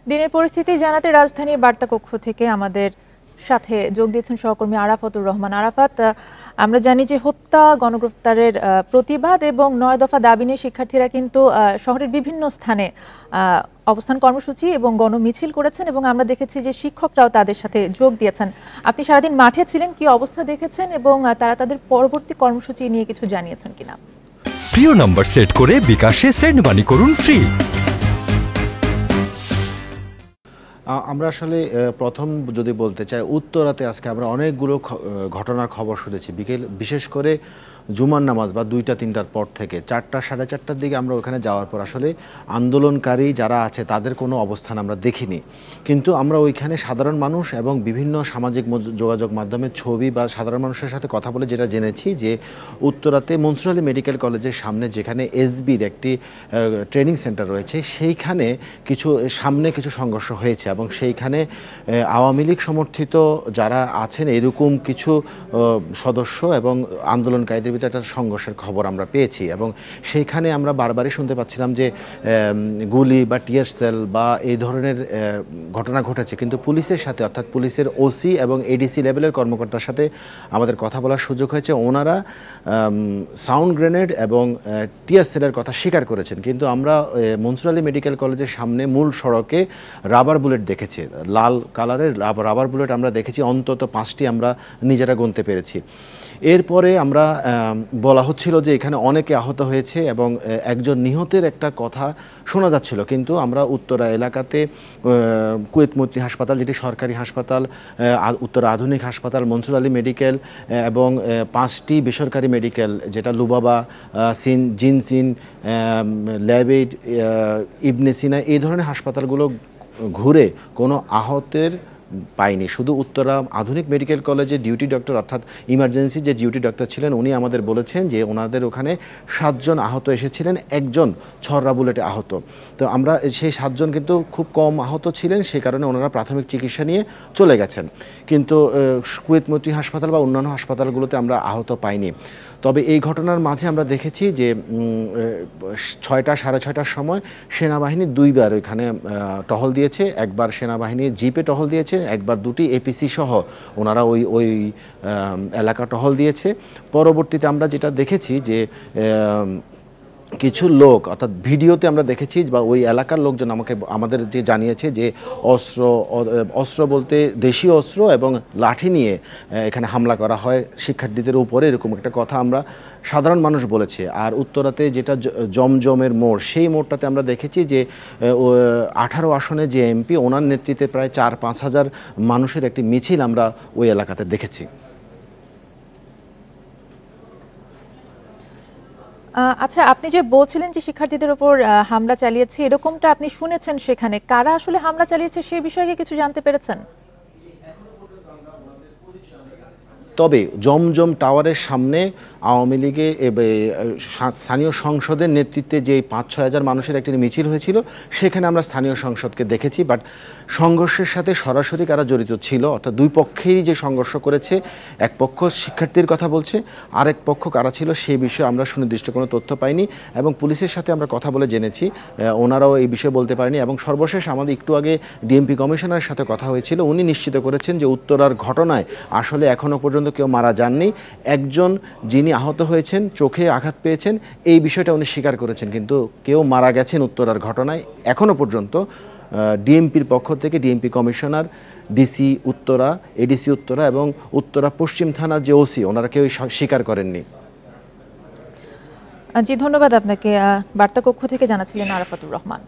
দিনের পরিস্থিতি জানাতে রাজধানীর বার্তা কক্ষ থেকে আমাদের সাথে যোগ দিয়েছেন সহকর্মী আরাফাতুর রহমান। আরাফাত, আমরা জানি যে হত্যা, গণগ্রেফতারের প্রতিবাদ এবং ৯ দফা দাবি নিয়ে শিক্ষার্থীরা কিন্তু শহরের বিভিন্ন স্থানে অবস্থান কর্মসূচি এবং গণমিছিল করেছেন এবং আমরা দেখেছি যে শিক্ষকরাও তাদের সাথে যোগ দিয়েছেন। আপনি সারাদিন মাঠে ছিলেন, কি অবস্থা দেখেছেন এবং তারা তাদের পরবর্তী কর্মসূচি নিয়ে কিছু জানিয়েছেন কিনা? প্রিয় নাম্বার সেট করে বিকাশে সেন্ড মানি করুন ফ্রি। আমরা আসলে প্রথম যদি বলতে চাই, উত্তরাতে আজকে আমরা অনেকগুলো ঘটনার খবর শুনেছি। বিশেষ করে জুমার নামাজ বা ২টা-৩টার পর থেকে ৪টা সাড়ে ৪টার দিকে আমরা ওখানে যাওয়ার পর আসলে আন্দোলনকারী যারা আছে তাদের কোনো অবস্থান আমরা দেখিনি। কিন্তু আমরা ওইখানে সাধারণ মানুষ এবং বিভিন্ন সামাজিক যোগাযোগ মাধ্যমে ছবি বা সাধারণ মানুষের সাথে কথা বলে যেটা জেনেছি যে উত্তরাতে মনসুর আলী মেডিকেল কলেজের সামনে যেখানে এসবির একটি ট্রেনিং সেন্টার রয়েছে, সেইখানে সামনে কিছু সংঘর্ষ হয়েছে এবং সেইখানে আওয়ামী লীগ সমর্থিত যারা আছেন এরকম কিছু সদস্য এবং আন্দোলনকারীদের ভিতরে একটা সংঘর্ষের খবর আমরা পেয়েছি এবং সেইখানে আমরা বারবারই শুনতে পাচ্ছিলাম যে গুলি বা টিয়ার সেল বা এই ধরনের ঘটনা ঘটেছে। কিন্তু পুলিশের সাথে, অর্থাৎ পুলিশের ওসি এবং এডিসি লেভেলের কর্মকর্তার সাথে আমাদের কথা বলার সুযোগ হয়েছে। ওনারা সাউন্ড গ্রেনেড এবং টিয়ার সেলের কথা স্বীকার করেছেন। কিন্তু আমরা মনসুর আলী মেডিকেল কলেজের সামনে মূল সড়কে রাবার বুলেট দেখেছি, লাল কালারের রাবার বুলেট আমরা দেখেছি, অন্তত 5টি আমরা নিজেরা গুনতে পেরেছি। এরপরে আমরা বলা হচ্ছিল যে এখানে অনেকে আহত হয়েছে এবং একজন নিহতের একটা কথা শোনা যাচ্ছিল। কিন্তু আমরা উত্তরা এলাকাতে কুয়েত মৈত্রী হাসপাতাল, যেটি সরকারি হাসপাতাল, উত্তরা আধুনিক হাসপাতাল, মনসুর আলী মেডিকেল এবং 5টি বেসরকারি মেডিকেল, যেটা লুবাবা, জিনসিন, ল্যাবেড, ইবনে সিনা, এই ধরনের হাসপাতালগুলো ঘুরে কোনো আহতের পাইনি। শুধু উত্তরা আধুনিক মেডিকেল কলেজে ডিউটি ডক্টর, অর্থাৎ ইমার্জেন্সি যে ডিউটি ডক্টর ছিলেন, উনি আমাদের বলেছেন যে ওনাদের ওখানে 7 জন আহত এসেছিলেন, একজন ছররা বুলেটে আহত। তো আমরা সেই 7 জন কিন্তু খুব কম আহত ছিলেন, সেই কারণে ওনারা প্রাথমিক চিকিৎসা নিয়ে চলে গেছেন। কিন্তু কুয়েত মৈত্রী হাসপাতাল বা অন্যান্য হাসপাতালগুলোতে আমরা আহত পাইনি। তবে এই ঘটনার মাঝে আমরা দেখেছি যে 6টা সাড়ে 6টার সময় সেনাবাহিনী 2বার ওইখানে টহল দিয়েছে। একবার সেনাবাহিনী জিপে টহল দিয়েছে, একবার 2টি এপিসি সহ ওনারা ওই এলাকা টহল দিয়েছে। পরবর্তীতে আমরা যেটা দেখেছি যে কিছু লোক, অর্থাৎ ভিডিওতে আমরা দেখেছি বা ওই এলাকার লোকজন আমাদের যে জানিয়েছে যে অস্ত্র বলতে দেশীয় অস্ত্র এবং লাঠি নিয়ে এখানে হামলা করা হয় শিক্ষার্থীদের উপরে, এরকম একটা কথা আমরা সাধারণ মানুষ বলেছে। আর উত্তরাতে যেটা জমজমের মোড়, সেই মোড়টাতে আমরা দেখেছি যে 18 আসনে যে এমপি, ওনার নেতৃত্বে প্রায় 4-5 হাজার মানুষের একটি মিছিল আমরা ওই এলাকাতে দেখেছি। আচ্ছা, আপনি যে বলছিলেন যে শিক্ষার্থীদের উপর হামলা চালিয়েছে, এরকমটা আপনি শুনেছেন, সেখানে কারা আসলে হামলা চালিয়েছে সে বিষয়ে কিছু জানতে পেরেছেন? তবে জমজম টাওয়ারের সামনে আওয়ামী লীগে স্থানীয় সংসদের নেতৃত্বে যে 5-6 হাজার মানুষের একটি মিছিল হয়েছিল, সেখানে আমরা স্থানীয় সংসদকে দেখেছি। বাট সংঘর্ষের সাথে সরাসরি কারা জড়িত ছিল, অর্থাৎ দুই পক্ষেই যে সংঘর্ষ করেছে, এক পক্ষ শিক্ষার্থীর কথা বলছে, আরেক পক্ষ কারা ছিল সেই বিষয়ে আমরা সুনির্দিষ্ট কোনো তথ্য পাইনি এবং পুলিশের সাথে আমরা কথা বলে জেনেছি ওনারাও এই বিষয়ে বলতে পারেনি। এবং সর্বশেষ আমাদের একটু আগে ডিএমপি কমিশনারের সাথে কথা হয়েছিল, উনি নিশ্চিত করেছেন যে উত্তরার ঘটনায় আসলে এখনও পর্যন্ত কেউ মারা যাননি। একজন যিনি আহত হয়েছেন, চোখে আঘাত পেয়েছেন, এই বিষয়টা উনি স্বীকার করেছেন, কিন্তু কেউ মারা গেছেন উত্তরার ঘটনায় এখনও পর্যন্ত ডিএমপির পক্ষ থেকে DMP commissioner, DC Uttara, ADC Uttara এবং উত্তরা পশ্চিম থানার যে ওসি, ওনারা কেউ স্বীকার করেননি। জি, ধন্যবাদ আপনাকে। বার্তা কক্ষ থেকে জানাচ্ছিলেন আরাফাতুর রহমান।